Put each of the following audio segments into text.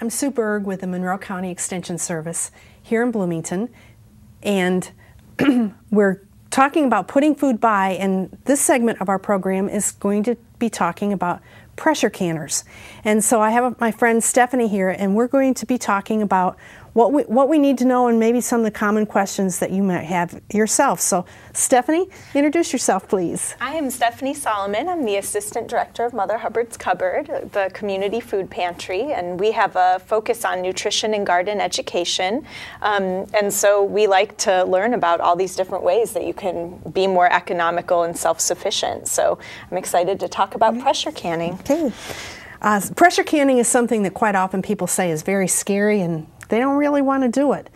I'm Sue Berg with the Monroe County Extension Service here in Bloomington, and we're talking about putting food by, and this segment of our program is going to be talking about pressure canners. And so I have my friend Stephanie here, and we're going to be talking about what we need to know and maybe some of the common questions that you might have yourself. So Stephanie, introduce yourself, please. I am Stephanie Solomon. I'm the Assistant Director of Mother Hubbard's Cupboard, the community food pantry, and we have a focus on nutrition and garden education. And so we like to learn about all these different ways that you can be more economical and self-sufficient. So I'm excited to talk about pressure canning. Okay. Pressure canning is something that quite often people say is very scary, and they don't really want to do it.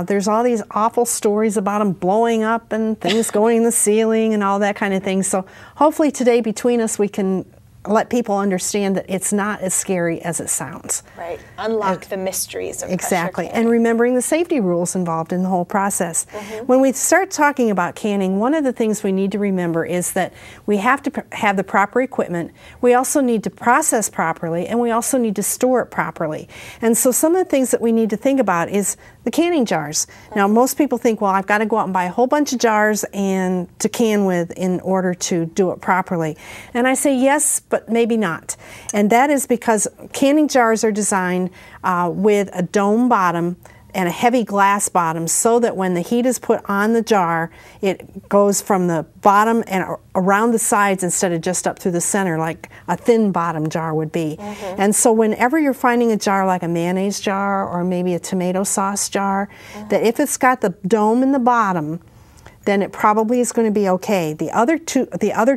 There's all these awful stories about them blowing up and things going in the ceiling and all that kind of thing. So hopefully today between us we can let people understand that it's not as scary as it sounds. Right. Unlock the mysteries of exactly. pressure canning. And remembering the safety rules involved in the whole process. When we start talking about canning, one of the things we need to remember is that we have to have the proper equipment. We also need to process properly, and we also need to store it properly. And so some of the things that we need to think about is the canning jars. Now most people think, well, I've got to go out and buy a whole bunch of jars and to can with in order to do it properly. And I say yes, but maybe not. And that is because canning jars are designed with a dome bottom and a heavy glass bottom, so that when the heat is put on the jar, it goes from the bottom and around the sides instead of just up through the center like a thin bottom jar would be. And so whenever you're finding a jar like a mayonnaise jar or maybe a tomato sauce jar, that if it's got the dome in the bottom, then it probably is going to be okay. The other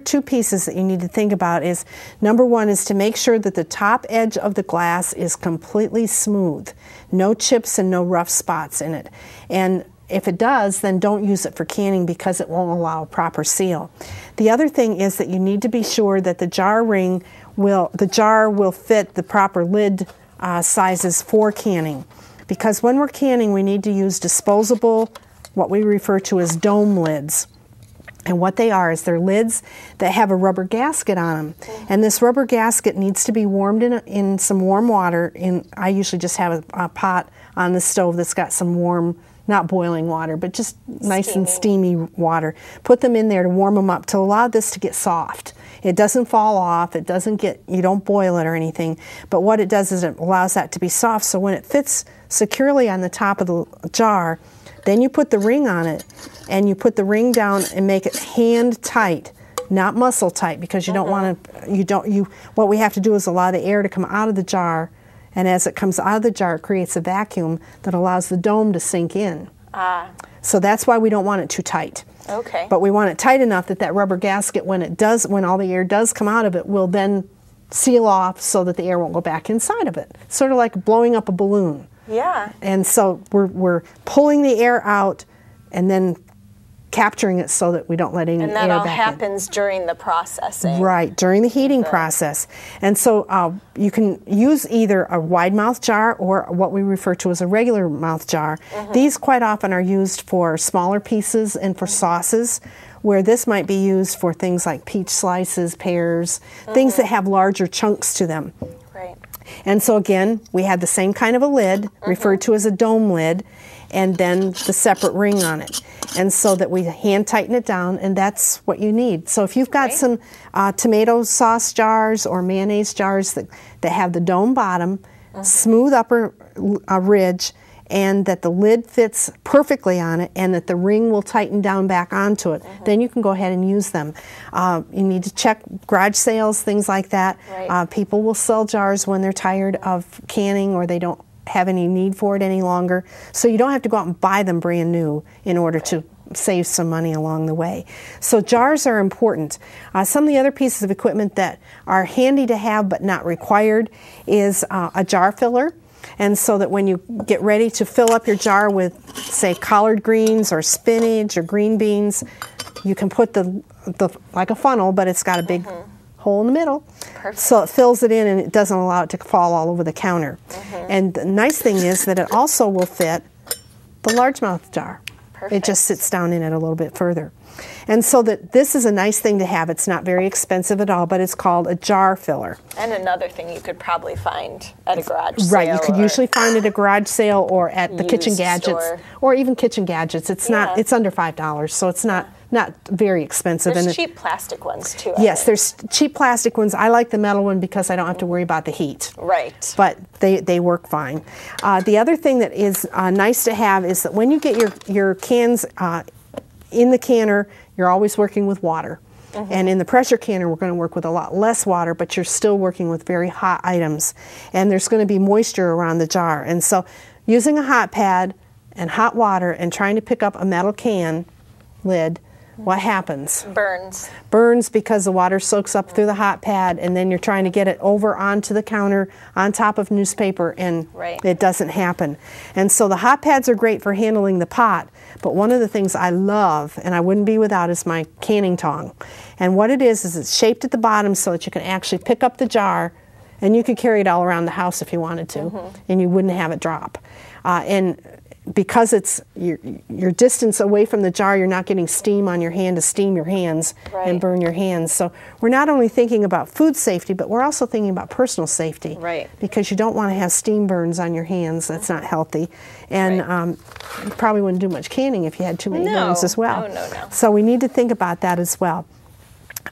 two pieces that you need to think about is, number one is to make sure that the top edge of the glass is completely smooth. No chips and no rough spots in it. And if it does, then don't use it for canning because it won't allow a proper seal. The other thing is that you need to be sure that the jar will fit the proper lid sizes for canning. Because when we're canning, we need to use disposable, what we refer to as dome lids. And what they are is they're lids that have a rubber gasket on them. And this rubber gasket needs to be warmed in some warm water. I usually just have a pot on the stove that's got some warm, not boiling water, but just nice and steamy water. Put them in there to warm them up to allow this to get soft. It doesn't fall off, it doesn't get, you don't boil it or anything, but what it does is it allows that to be soft, so when it fits securely on the top of the jar, then you put the ring on it, and you put the ring down and make it hand tight, not muscle tight, because you don't want to, what we have to do is allow the air to come out of the jar, and as it comes out of the jar, it creates a vacuum that allows the dome to sink in. So that's why we don't want it too tight. Okay. But we want it tight enough that that rubber gasket, when all the air does come out of it, will then seal off so that the air won't go back inside of it. Sort of like blowing up a balloon. Yeah. And so we're pulling the air out and then capturing it so that we don't let any air back in. And that all happens during the processing. Right, during the heating process. And so you can use either a wide mouth jar or what we refer to as a regular mouth jar. These quite often are used for smaller pieces and for sauces, where this might be used for things like peach slices, pears, things that have larger chunks to them. And so again, we have the same kind of a lid, referred to as a dome lid, and then the separate ring on it. And so that we hand tighten it down, and that's what you need. So if you've got some tomato sauce jars or mayonnaise jars that have the dome bottom, smooth upper ridge, and that the lid fits perfectly on it, and that the ring will tighten down back onto it, then you can go ahead and use them. You need to check garage sales, things like that. People will sell jars when they're tired of canning or they don't have any need for it any longer. So you don't have to go out and buy them brand new in order to save some money along the way. So jars are important. Some of the other pieces of equipment that are handy to have but not required is a jar filler. And so that when you get ready to fill up your jar with, say, collard greens or spinach or green beans, you can put like a funnel, but it's got a big hole in the middle. So it fills it in and it doesn't allow it to fall all over the counter. And the nice thing is that it also will fit the largemouth jar. It just sits down in it a little bit further. And so that this is a nice thing to have. It's not very expensive at all, but it's called a jar filler. And another thing you could probably find at a garage sale. Right, you could usually find it at a garage sale or at the kitchen gadgets, or even kitchen gadgets. It's not. It's under $5, so it's not very expensive. There's cheap plastic ones too. Yes, there's cheap plastic ones. I like the metal one because I don't have to worry about the heat. Right. But they work fine. The other thing that is nice to have is that when you get your cans in the canner, you're always working with water. And in the pressure canner, we're going to work with a lot less water, but you're still working with very hot items. And there's going to be moisture around the jar. And so using a hot pad and hot water and trying to pick up a metal can lid, what happens? Burns. Burns because the water soaks up through the hot pad, and then you're trying to get it over onto the counter on top of newspaper, and it doesn't happen. And so the hot pads are great for handling the pot, but one of the things I love, and I wouldn't be without, is my canning tong. And what it is it's shaped at the bottom so that you can actually pick up the jar, and you could carry it all around the house if you wanted to, and you wouldn't have it drop. And because it's your distance away from the jar, you're not getting steam on your hand to steam your hands and burn your hands. So we're not only thinking about food safety, but we're also thinking about personal safety. Right. Because you don't want to have steam burns on your hands. That's not healthy. And you probably wouldn't do much canning if you had too many burns as well. No. So we need to think about that as well.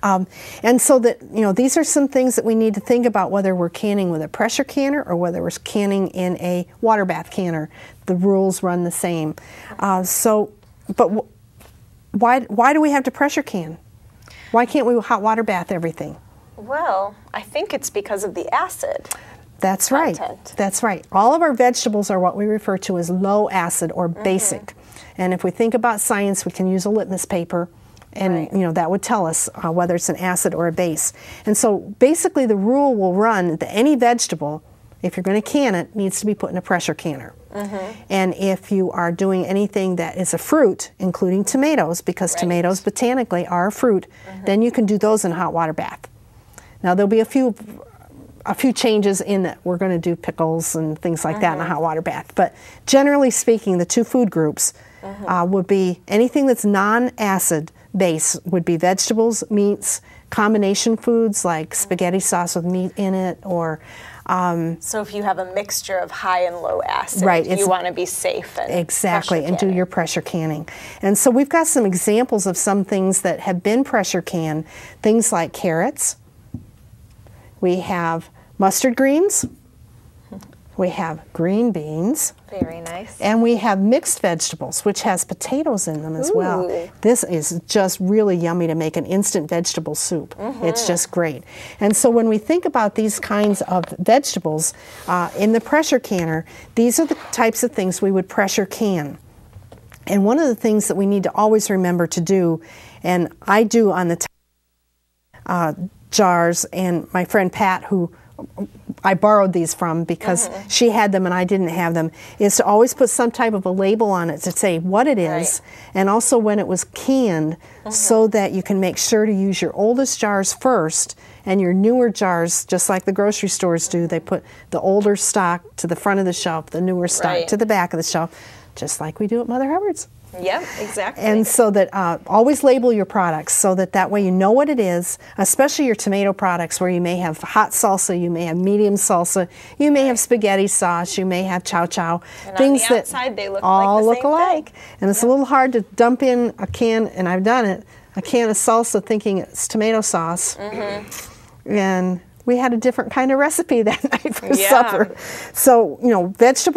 And so that, these are some things that we need to think about whether we're canning with a pressure canner or whether we're canning in a water bath canner. The rules run the same. But why do we have to pressure can? Why can't we hot water bath everything? Well, I think it's because of the acid. That's right. That's right. All of our vegetables are what we refer to as low acid or basic. And if we think about science, we can use a litmus paper. And that would tell us whether it's an acid or a base. And so basically the rule will run that any vegetable, if you're going to can it, needs to be put in a pressure canner. And if you are doing anything that is a fruit, including tomatoes, because tomatoes botanically are a fruit, then you can do those in a hot water bath. Now there'll be a few changes in that we're going to do pickles and things like that in a hot water bath. But generally speaking, the two food groups would be anything that's non-acid base would be vegetables, meats, combination foods like spaghetti sauce with meat in it, or so if you have a mixture of high and low acid, you want to be safe and and do your pressure canning. And so we've got some examples of some things that have been pressure canned, things like carrots. We have mustard greens. We have green beans. Very nice. And we have mixed vegetables, which has potatoes in them as well. This is just really yummy to make an instant vegetable soup. It's just great. And so when we think about these kinds of vegetables in the pressure canner, these are the types of things we would pressure can. And one of the things that we need to always remember to do, and I do on the jars, and my friend Pat, who I borrowed these from because she had them and I didn't have them, is to always put some type of a label on it to say what it is and also when it was canned, so that you can make sure to use your oldest jars first, and your newer jars, just like the grocery stores do, they put the older stock to the front of the shelf, the newer stock to the back of the shelf, just like we do at Mother Hubbard's. Yeah, exactly. And so that always label your products so that way you know what it is, especially your tomato products where you may have hot salsa, you may have medium salsa, you may have spaghetti sauce, you may have chow chow. And things on the outside, they look all like the same alike. thing. And it's a little hard to dump in a can, and I've done it, a can of salsa thinking it's tomato sauce. And we had a different kind of recipe that night for supper. So, vegetables.